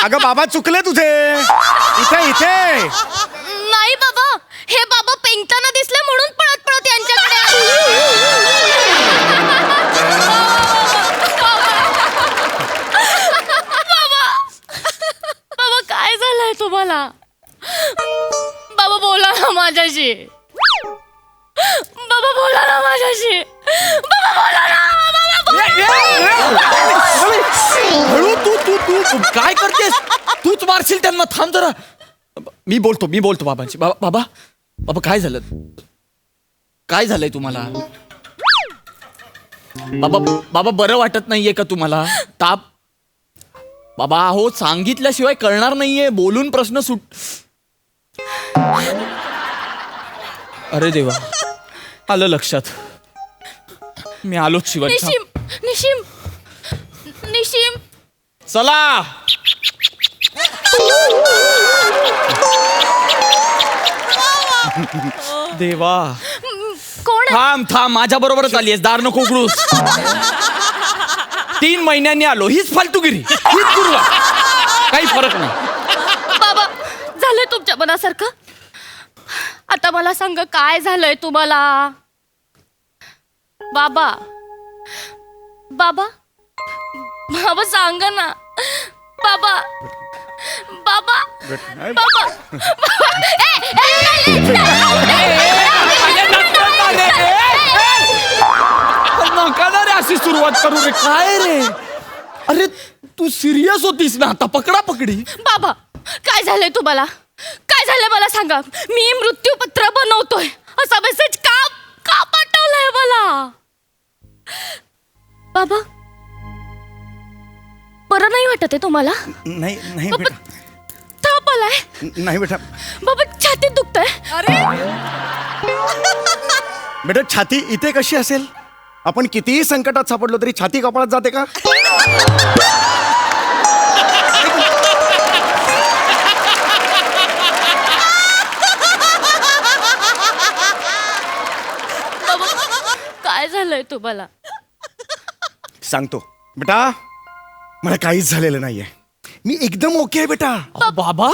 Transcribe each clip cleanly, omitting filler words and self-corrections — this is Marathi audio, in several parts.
अगं बाबा चुकले तुझे. इथे इथे नाही बाबा, हे बाबा पेंगताना दिसले म्हणून पळत पळत यांच्याकडे आले. बाबा काय झालंय तुम्हाला? बाबा बोला ना माझ्याशी. बाबा बोला ना माझ्याशी. बाबा बोला ना. हळू तू तू तू तू काय करतेस? तूच मारशील त्यांना. थांब जरा. मी बोलतो बाबांशी. बाबा बाबा काय झालं? काय झालंय तुम्हाला? बाबा बरं वाटत नाहीये का तुम्हाला? ताप? बाबा हो सांगितल्याशिवाय कळणार नाहीये. बोलून प्रश्न सुट. अरे देवा, आलं लक्षात. मी आलोच शिवाय. निशिम निशिम निशिम चला. देवा कोण आहे? थांब माझ्या बरोबरच आलीयस. दार नको उघडूस. 3 महिन्यांनी आलो. हीच फालतूगिरी, हीच गुरुवा. काही फरक नाही. बाबा झालंय तुमच्या मनासारखं. आता मला सांग काय झालंय तुम्हाला? बाबा बाबा बाबा सांगा ना. बाबा बाबा बाबा नका ना रे अशी सुरुवात करू रे. काय रे? अरे तू सिरियस होतीस ना? आता पकडा पकडी. बाबा काय झालंय तुम्हाला? काय झालंय मला सांगा. मी मृत्यूपत्र बनवतोय असा मेसेज का का पाठवलाय मला? बाबा बरं नाही वाटत आहे तुम्हाला? नाही नाही बाबा बेटा. ताप आलाय. नाही बेटा. बाबा छातीत दुखतंय. अरे बेटा छाती इथे कशी असेल? आपण कितीही संकटात सापडलो तरी छाती कपाळात जाते का? बाबा काय झालंय तुम्हाला? सांगतो बेटा. मला काहीच झालेलं नाहीये. मी एकदम ओके आहे बेटा. बाबा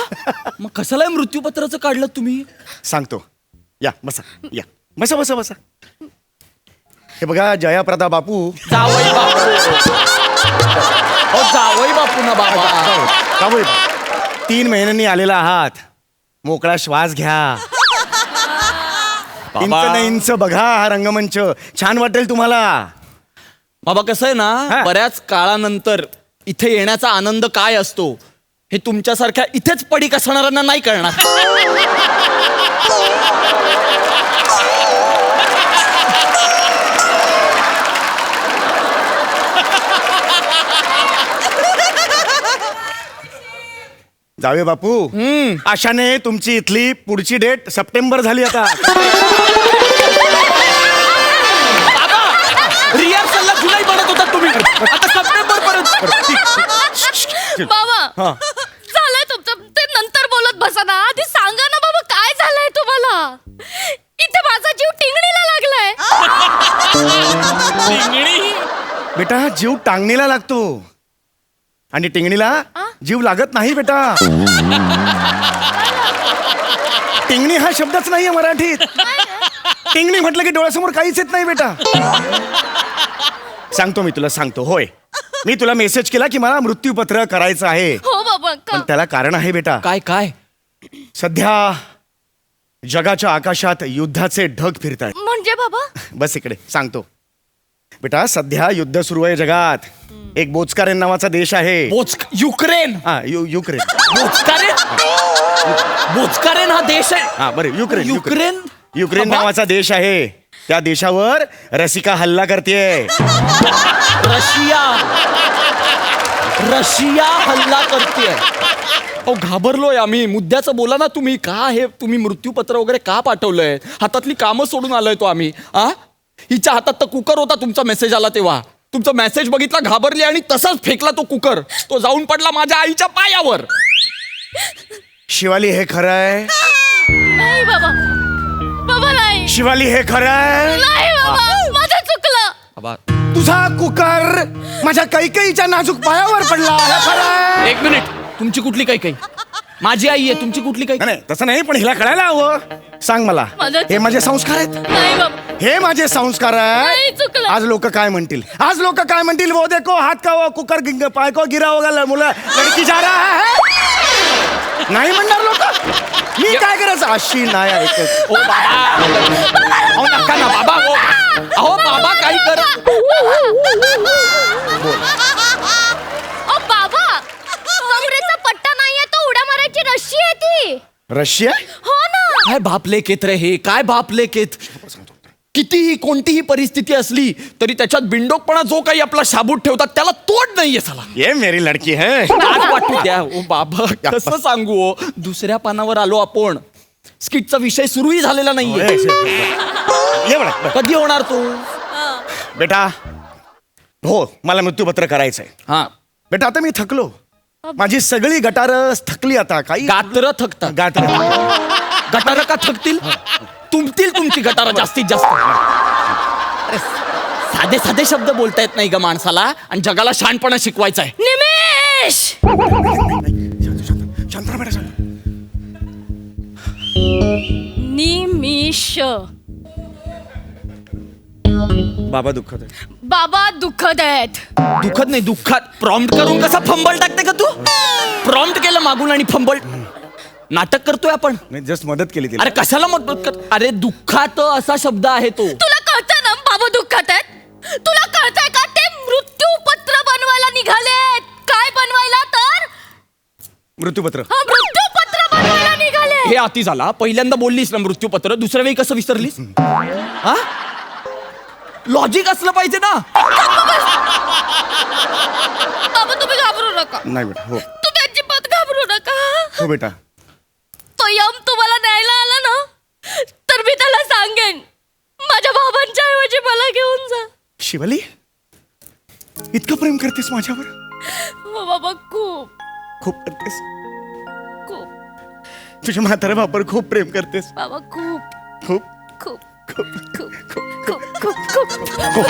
मग कशाला मृत्यूपत्राचं काढलं तुम्ही? सांगतो. या बसा. या बसा बसा बसा. हे बघा जयाप्रदा बापू. जावई बापू. जावई बापू ना बाबा. जावई. 3 महिन्यांनी आलेला आहात. मोकळा श्वास घ्या. इंच न इंच बघा हा रंगमंच. छान वाटेल तुम्हाला. बाबा कसं आहे हा. ना, बऱ्याच काळानंतर इथे येण्याचा आनंद काय असतो हे तुमच्यासारख्या इथेच पडीक असणाऱ्यांना नाही कळणार. जावे बापू. आशाने तुमची इथली पुढची डेट सप्टेंबर झाली आता. रिहर्सलला जुलै बनत होता तुम्ही. आता सप्टेंबर पर्यंत. बाबा हा. झालंय तुमचं ते नंतर बोलत बसा ना. आधी सांगा ना बाबा काय झालंय तुम्हाला? इथे माझा जीव टिंगणीला लागलाय. बेटा जीव टांगणीला लागतो आणि टिंगणीला जीव लागत नाही बेटा. टिंगणी हा शब्दच नाहीये मराठीत. टिंगणी म्हटलं की डोळ्यासमोर काहीच येत नाही बेटा. सांगतो मी तुला. सांगतो. होय मी तुला मेसेज केला की मला मृत्यूपत्र करायचं आहे. हो बाबा पण त्याला कारण आहे बेटा. काय काय? सध्या जगाच्या आकाशात युद्धाचे ढग फिरत आहेत. म्हणजे बाबा बस इकडे सांगतो. बेटा सध्या युद्ध सुरू आहे जगात. एक बोचकारेन नावाचा देश आहे. युक्रेन. हा युक्रेन. बोचकारेन हा देश आहे. हा बरं युक्रेन. युक्रेन. युक्रेन नावाचा देश आहे. त्या देशावर रसिका हल्ला करतेय. रशिया हल्ला करतेय. अहो घाबरलोय आम्ही. मुद्द्याचं बोला ना तुम्ही. का हे तुम्ही मृत्यूपत्र वगैरे का पाठवलंय? हातातली कामं सोडून आलोय तो आम्ही. हिच्या हातात तर कुकर होता तुमचा मेसेज आला तेव्हा. तुमचा मेसेज बघितला, घाबरली आणि तसाच फेकला तो कुकर. तो जाऊन पडला माझ्या आईच्या पायावर. शिवाली हे खरं आहे? नाही बाबा. बाबा नाही. शिवाली हे खरं आहे? नाही बाबा माझं चुकलं. तुझा कुकर माझ्या कैकेयीच्या नाजूक पायावर पडला. हे खरं आहे? एक मिनिट. तुमची कुठली काही माझी आई आहे, तुमची कुठली काही नाही तसं नाही, पण हिला कळायला हवं. सांग मला, माझं- हे माझे संस्कार आहेत. नाही बाबा, हे माझे संस्कार नाही, आहेत. चुकलं. आज लोक काय म्हणतील, आज लोक काय म्हणतील, वो देखो हात का वो कुकर पाय को गिरा होगा मुला लडकी जा रहा है. नाही म्हणणार लोक. मी काय करायचं, अशी नाही ऐकत. ओ बाबा, अहो नका ना बाबा, अहो बाबा काही कर. ओ बाबा, कमरेचा पट्टा नाहीये तो उड्या मारायची रशी आहे ती. रशिया हो ना. काय बापलेक येत रे हे, काय बापलेक येत. कितीही कोणतीही परिस्थिती असली तरी त्याच्यात बिंडोकपणा जो काही आपला शाबूत ठेवतात त्याला तोड नाहीये साला. ये मेरी लडकी है. आज वाटू द्या ओ बाबा, कसं सांगू हो. दुसऱ्या पानावर आलो आपण, स्किटचा विषय सुरूही झालेला नाहीये. ये बडा. कधी होणार तो. बेटा हो, मला मृत्यूपत्र करायचंय. हा, बेटा आता मी थकलो, माझी सगळी गटारं थकली आता. काही गात्र थकतात. गात्र गटार का थकतील, तुंबतील तुमची गटार जास्तीत जास्त. अरे, साधे साधे शब्द बोलता येत नाही ग माणसाला, आणि जगाला शहाणपणा शिकवायचा आहे. निमेश, शांत राहा बेटा, शांत. निमिष. बाबा दुःखत आहे. बाबा दुःखद आहेत. दुखत नाही, दुःखात प्रॉम्प्ट करून कसा फंबल टाकते का तू. प्रॉम्प्ट केलं मागून आणि फंबल. नाटक करतोय आपण. नाही जस्ट मदत केली तिला. अरे कशाला मदत कर. अरे दुःखात असा शब्द आहे तो. तुला कळतं ना बाबा दुःखात आहेत. तुला कळतंय का ते मृत्यूपत्र बनवायला निघालेत. काय बनवायला तर मृत्यूपत्र. हा, मृत्यूपत्र बनवायला निघाले. हे अति झाला. पहिल्यांदा बोललीस ना मृत्यूपत्र, दुसऱ्या वेळी कसं विसरलीस. हा, लॉजिक असलं पाहिजे ना. बाबा तुम्ही घाबरू नका. नाही बेटा. हो तुम्ही अजिबात घाबरू नका. हो बेटा. तो यम तुम्हाला न्यायला आला ना, तर मी त्याला सांगेन माझ्या बाबांच्या ऐवजी मला घेऊन जा. शिवाली, इतकं प्रेम करतेस माझ्यावर. हो बाबा, खूप खूप करतेस. खूप तुझ्या म्हाताऱ्या बापावर खूप प्रेम करतेस. बाबा, खूप खूप खूप खूप खूप खूप खूप खूप.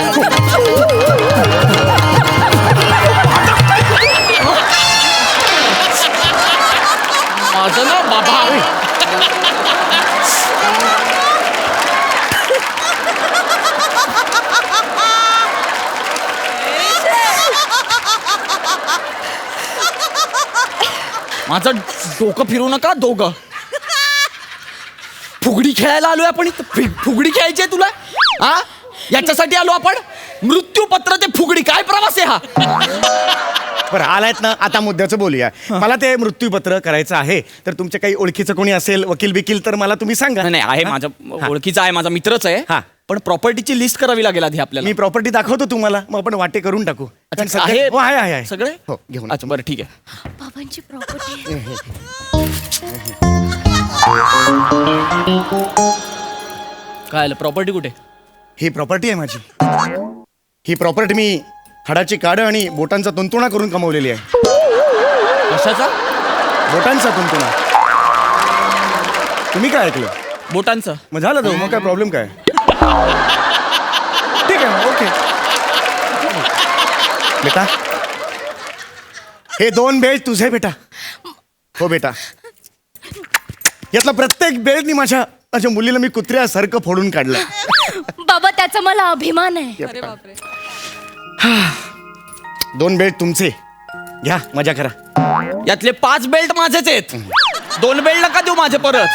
माझं ना बाबा. माझं डोकं फिरू नका दोघं. फुगडी खेळायला आलोय आपण इथं. फुगडी खेळायची आहे तुला. हा, याच्यासाठी आलो आपण. मृत्यूपत्र ते फुगडी, काय प्रवास आहे हा. बरं आलायत ना, आता मुद्द्याचं बोलूया. मला ते मृत्यूपत्र करायचं आहे, तर तुमच्या काही ओळखीचं कोणी असेल, वकील बिकील, तर मला तुम्ही सांगा. नाही आहे, माझा ओळखीचा आहे, माझा मित्रच आहे. हा. पण प्रॉपर्टीची लिस्ट करावी लागेल आधी आपल्याला. मी प्रॉपर्टी दाखवतो तुम्हाला, मग आपण वाटे करून टाकू. कारण सध्या- आहे हो, आहे सगळे. हो घेऊन. अच्छा बरं ठीक आहे. बाबांची प्रॉपर्टी. काय आलं, प्रॉपर्टी कुठे. ही प्रॉपर्टी आहे माझी. ही प्रॉपर्टी मी हाडाची काडं आणि बोटांचा तुंतुणा करून कमवलेली आहे. कशाचा. बोटांचा तुंतुणा. तुम्ही काय ऐकलं. बोटांचं. मग झालं तो, मग काय प्रॉब्लेम काय. ठीक आहे, ओके. बेटा हे 2 बेल्ट तुझे बेटा. हो बेटा, यातला प्रत्येक बेल्टनी माझ्या मुलीला मी कुत्र्यासारखं फोडून काढलं. बाबा त्याचा मला अभिमान आहे. 2 बेल्ट तुमचे. घ्या, मजा करा. यातले 5 बेल्ट माझेच आहेत. 2 बेल्ट नका देऊ माझे परत.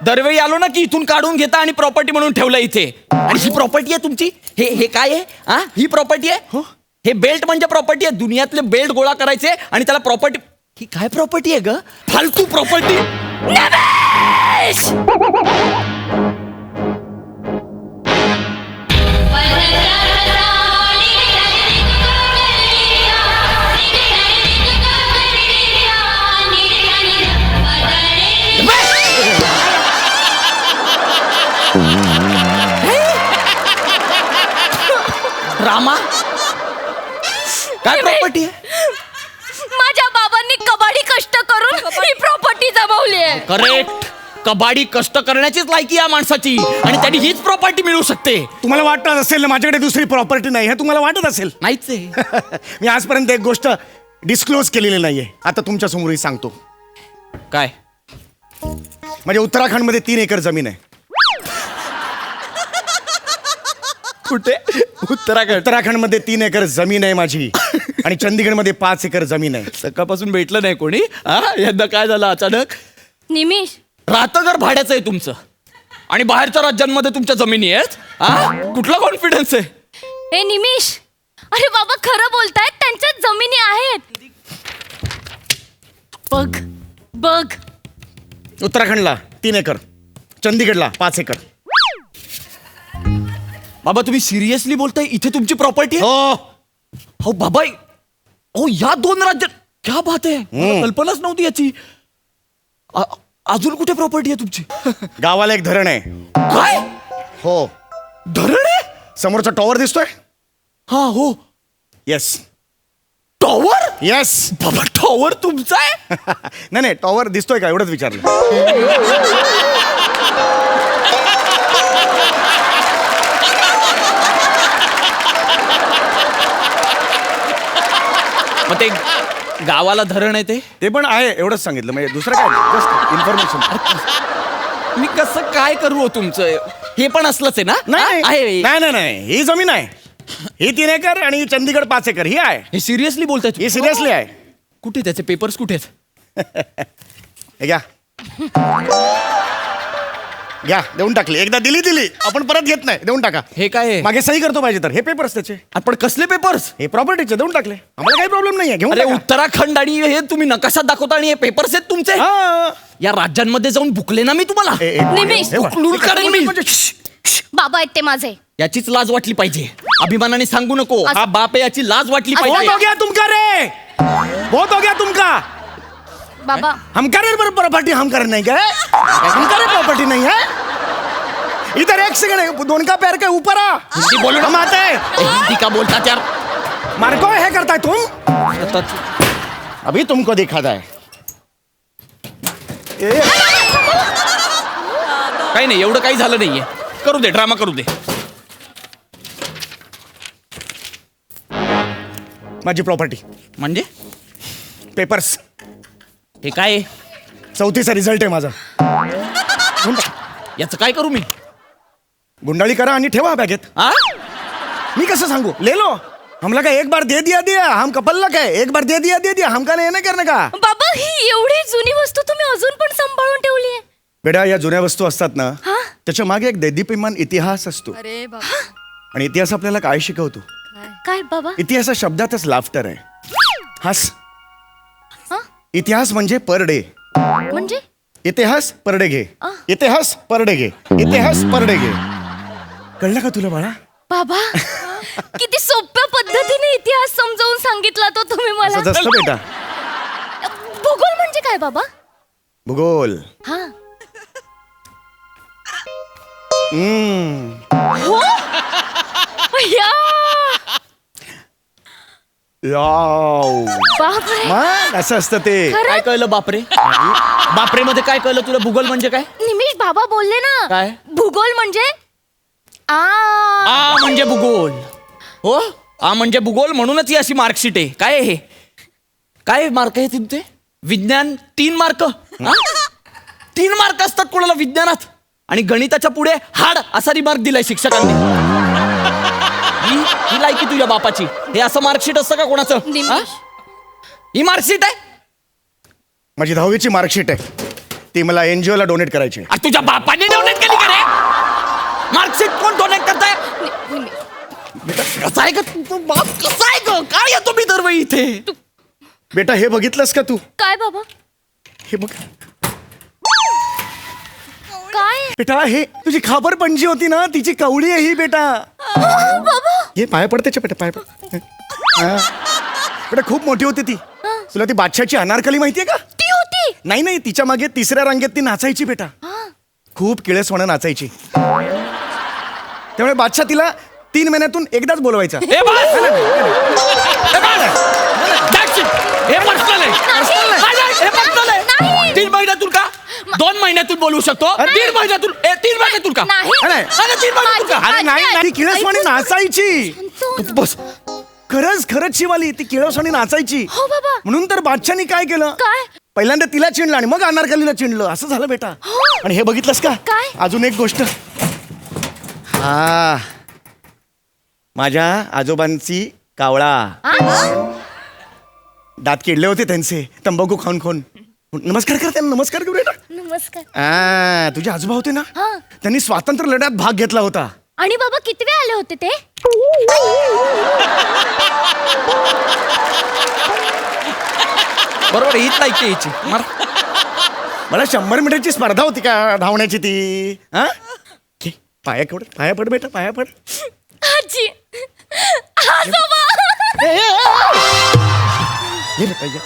दरवेळी आलो ना की इथून काढून घेता आणि प्रॉपर्टी म्हणून ठेवलं इथे. आणि ही प्रॉपर्टी आहे तुमची. हे काय आहे. हा, ही प्रॉपर्टी आहे. हो. हे बेल्ट म्हणजे प्रॉपर्टी आहे. दुनियातले बेल्ट गोळा करायचे आणि त्याला प्रॉपर्टी. ही काय प्रॉपर्टी आहे ग, फालतू प्रॉपर्टी. रामा, काय प्रॉपर्टी आहे. माझ्या बाबांनी कबाडी कष्ट करून ही प्रॉपर्टी जमवली आहे. करेक्ट. कबाडी कष्ट करण्याचीच लायकी या माणसाची, आणि त्यांनी हीच प्रॉपर्टी मिळू शकते. तुम्हाला वाटत असेल ना माझ्याकडे दुसरी प्रॉपर्टी नाही, हे तुम्हाला वाटत असेल. नाहीच आहे. मी आजपर्यंत एक गोष्ट डिस्क्लोज केलेली नाहीये. आता तुमच्या समोरही सांगतो. काय म्हणजे उत्तराखंडमध्ये 3 एकर जमीन आहे. कुठे? उत्तराखंडमध्ये 3 एकर जमीन आहे माझी. आणि चंदीगडमध्ये 5 एकर जमीन आहे. सकाळपासून भेटलं नाही कोणी. यंदा काय झालं अचानक? निमिष राहतं घर भाड्याचं आहे तुमचं आणि बाहेरच्या राज्यांमध्ये तुमच्या जमिनी आहेत. कुठला कॉन्फिडन्स आहे? हे निमिष, अरे बाबा खरं बोलतायत, त्यांच्यात जमिनी आहेत. बघ बघ. उत्तराखंडला 3 एकर, चंदीगडला 5 एकर. बाबा तुम्ही सिरियसली बोलताय? इथे तुमची प्रॉपर्टी आहे? हो. हो बाबा. हो या 2 राज्यात. क्या बात आहे. मला कल्पनाच नव्हती याची. अजून कुठे प्रॉपर्टी आहे तुमची? गावाला एक धरण आहे. काय? हो. धरण आहे? समोरचा टॉवर दिसतोय? हा हो. येस. टॉवर? येस. बाबा टॉवर तुमचा आहे? नाही नाही, टॉवर दिसतोय का एवढंच विचारलं. मग ते गावाला धरण आहे ते पण आहे एवढंच सांगितलं. म्हणजे दुसरं काय जस्ट इन्फॉर्मेशन. मी कसं काय करू हो तुमचं? हे पण असलंच आहे ना? नाही आहे. नाही नाही नाही, ही जमीन आहे. ही 3 एकर आणि चंदीगड 5 एकर ही आहे. हे सिरियसली बोलताय? ही सिरियसली आहे. कुठे त्याचे पेपर्स कुठे आहेत? हे घ्या घ्या, देऊन टाकली. एकदा दिली आपण परत घेत नाही. देऊन टाका. हे काय आहे? मागे सही करतो पाहिजे तर. हे पेपर्स त्याचे. आपण कसले पेपर्स? हे प्रॉपर्टीचे देऊन टाकले. आम्हाला काही प्रॉब्लेम नाहीये. घेऊन अरे टाका. उत्तराखंड आणि हे तुम्ही नकाशात दाखवता आणि हे पेपर्स आहेत तुमचे? हा. या राज्यांमध्ये जाऊन बुकले ना मी तुम्हाला. निमिष. हे बघ. लूट करेन मी. म्हणजे बाबा आहेत ते माझे. याचीच लाज वाटली पाहिजे. अभिमानाने सांगू नको. हा बाप आहे, याची लाज वाटली बहुत पाहिजे. हो गया तुमका रे. बहुत हो गया तुमका. बाबा हम करे प्रॉपर्टी, हम करे नहीं गए. हम करे प्रॉपर्टी नहीं है. इधर एक सेकंड, 2 का पैर के ऊपर आ. हिंदी बोलो ना. हम आते हैं. हिंदी का बोलतात यार. मार्को है करता है तुम. अभी तुमको दिखा जाए. काही नाही, एवढं काही झालं नाहीये. करू दे, ड्रामा करू दे. माझी प्रॉपर्टी म्हणजे पेपर्स. हे काय आहे? 34चा रिझल्ट आहे माझा. याचं काय करू मी? गुंडाळी करा आणि ठेवा बॅगेत. मी कसं सांगू? ले लो. हम लगा एक बार दे दिया हम कपल लग गए. एक बार दे दिया हमका नहीं करने का. बाबा ही एवढी जुनी वस्तू तुम्ही अजून पण सांभाळून ठेवली आहे. बेटा या जुन्या वस्तू असतात ना, हा? त्याच्या मागे एक दैदीप्यमान इतिहास असतो. अरे बाबा. आणि इतिहास आपल्याला काय शिकवतो? काय बाबा? इतिहास हा शब्दातच लाफ्टर आहे. हस. हा? इतिहास म्हणजे पर डे. म्हणजे इतिहास परडे घे. आ. इतिहास परडे घे. इतिहास परडे घे. कळलं का तुला बाळा? बाबा किती सोप्या पद्धतीने इतिहास समजावून सांगितला तो तुम्ही मला. असंच असतं बेटा. भूगोल म्हणजे काय बाबा? भूगोल. हा. हम्म. या. याव. बापरे. मग असं असतं ते. काय कळलं बापरे? बापरे मध्ये काय कळलं तुला? भूगोल म्हणजे काय? निमिष बाबा बोलले ना. काय? भूगोल म्हणजे आ म्हणजे भूगोल. हो, आ म्हणजे भूगोल. म्हणूनच ही अशी मार्कशीट आहे. काय आहे हे? काय मार्क आहे तुमचे? विज्ञान 3 मार्क. 3 मार्क असतात कोणाला विज्ञानात. आणि गणिताच्या पुढे हाड असा रिमार्क दिलाय शिक्षकांनी. ही लायकी तुझ्या बापाची. हे असं मार्कशीट असतं का कोणाचं? निमिष. ही मार्कशीट आहे. माझी 10वीची मार्कशीट आहे. ती मला NGO ला डोनेट करायची आहे. अरे तुझ्या बापाने डोनेट केली का रे? मार्कशीट कोण डोनेट करताय? कसा आहे का तू बाप? कसा आहे ग? काय येतो मी दरवेळी इथे? बेटा हे बघितलंस का तू? काय बाबा? हे बघ काय बेटा, हे तुझी खाबर पणजी होती ना, तिची कवळी आहे ही बेटा. बाबा? हे पाय पडते बेटा, पाय पड. हा. बेटा खूप मोठी होती ती. तुला ती बादशाची अनारकली माहितीये का? ती होती. नाही नाही, तिच्या मागे 3ऱ्या रांगेत ती नाचायची बेटा. खूप किळसवाणं नाचायची. त्यामुळे बादशाह तिला 3 महिन्यातून एकदाच बोलवायचा. हे बस! हे बस! That's it! हे personal आहे. हे personal आहे. नाही. 3 महिन्यातून का? 2 महिन्यातून बोलू शकतो. 3 महिन्यातून 3 महिन्यातून का? नाही. नाही. अरे 3 महिन्यातून का? अरे नाही नाही, ती किळसवाणी नाचायची. बस. खरंच खरंच शिवाली ती केळवसाणी नाचायची. हो बाबा. म्हणून तर बादशाहनी काय केलं, काय? पहिल्यांदा तिला चिणलं आणि मग अनारकलीला चिणलं. असं झालं बेटा. आणि हे बघितलंस का? काय? अजून एक गोष्ट. हा, माझ्या आजोबांची कावळा. दात किडले होते त्यांचे तंबाखू खाऊन खाऊन. नमस्कार कर त्यांना, नमस्कार कर बेटा. नमस्कार. तुझे आजोबा होते ना, हा. त्यांनी स्वातंत्र्य लढ्यात भाग घेतला होता. आणि बाबा किती वेळ आले होते ते? बरोबर, हीच लायकी यायची. मला 100 मीटरची स्पर्धा होती का धावण्याची ती. हा, घे, पाया पड बेटा, पाया पड. आजी. आजोबा. हे बेटा ये.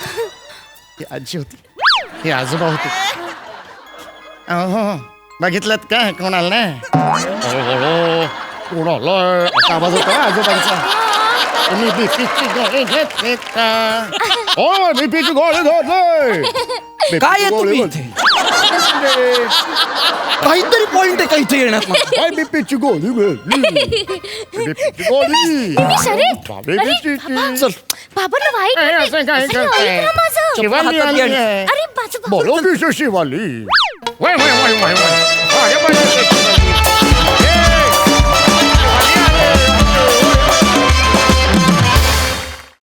ही आजी होती, हे आजोबा होते. अहो, बघितलं काय कोण आलं नाही? कोण आलं असा आवाज होता ना आजोबांचा. मी बीपीची गोळी घेतली का? हो, बीपीची गोळी घेतली. काय आहे तुम्ही इथे? काहीतरी पॉइंट आहे का इथे येण्यात माझा? काय बीपीची गोळी घेतली? बीपीची गोळी. मी शरीफ. बीपीची. चल. बाबांना वाईट ए, वाटलं. असं काय असं करताय? नाही ऐका माझं. शिवाली हातात आली आणि- आहे. अरे माझं बाबा. बोलो की शिवाली. वय वय वय वय वय. अरे,